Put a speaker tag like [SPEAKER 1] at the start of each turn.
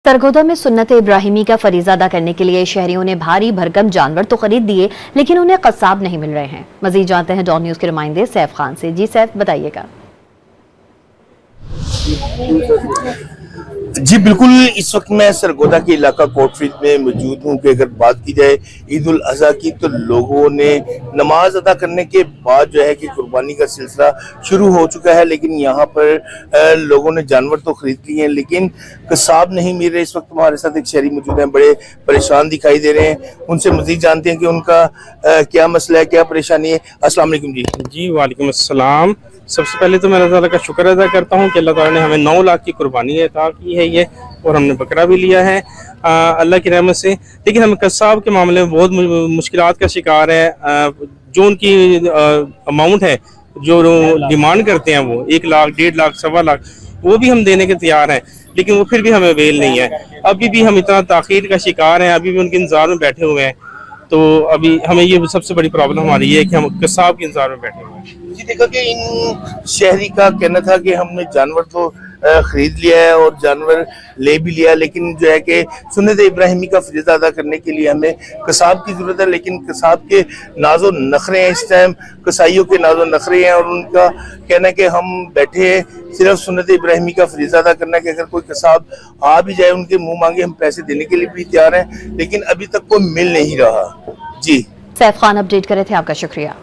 [SPEAKER 1] सरगोदा में सुन्नत इब्राहिमी का फरीजा अदा करने के लिए शहरियों ने भारी भरकम जानवर तो खरीद दिए, लेकिन उन्हें कसाब नहीं मिल रहे हैं। मजीद जानते हैं डॉन न्यूज के नुमाइंदे सैफ खान से। जी सैफ, बताइएगा।
[SPEAKER 2] जी बिल्कुल, इस वक्त मैं सरगोदा के इलाका कोटफील्ड में मौजूद हूँ कि अगर बात की जाए ईद उल अज़हा की, तो लोगों ने नमाज अदा करने के बाद जो है कि कुर्बानी का सिलसिला शुरू हो चुका है। लेकिन यहाँ पर लोगों ने जानवर तो खरीद लिए हैं, लेकिन कसाब नहीं मिल रहे। इस वक्त हमारे साथ एक शहरी मौजूद हैं, बड़े परेशान दिखाई दे रहे हैं। उनसे मजीद जानते हैं कि उनका क्या मसला है, क्या परेशानी है। अस्सलाम वालेकुम।
[SPEAKER 3] जी वालेकुम अस्सलाम। सबसे पहले तो मैं अल्लाह ताला का शुक्र अदा करता हूँ कि अल्लाह ताला ने हमें 9 लाख की कुर्बानी अता की है ये, और हमने बकरा भी लिया है अल्लाह की रहमत से। लेकिन हम कसाब के मामले में बहुत मुश्किलात का शिकार है। जो उनकी अमाउंट है, जो डिमांड करते हैं, वो 1 लाख, 1.5 लाख, 1.25 लाख, वो भी हम देने के तैयार हैं, लेकिन वो फिर भी हमें अवेल नहीं है। अभी भी हम इतना ताखीर का शिकार हैं, अभी भी उनके इंतजार में बैठे हुए हैं। तो अभी हमें ये सबसे बड़ी प्रॉब्लम हमारी ये है कि हम कसाब के इंतजार में बैठे हुए हैं।
[SPEAKER 2] जी देखा कि इन शहरी का कहना था कि हमने जानवर तो खरीद लिया है और जानवर ले भी लिया, लेकिन जो है कि सुन्नत इब्राहिमी का फरीज़ा अदा करने के लिए हमें कसाब की जरूरत है। लेकिन कसाब के नाजो नखरे हैं, इस टाइम कसाईयों के नाजो नखरे हैं, और उनका कहना है कि हम बैठे हैं सिर्फ सुन्नत इब्राहिमी का फरीज़ा अदा करना है कि अगर कोई कसाब आ भी जाए उनके मुंह मांगे हम पैसे देने के लिए भी तैयार हैं, लेकिन अभी तक कोई मिल नहीं रहा। जी
[SPEAKER 1] सैफ खान अपडेट करे थे, आपका शुक्रिया।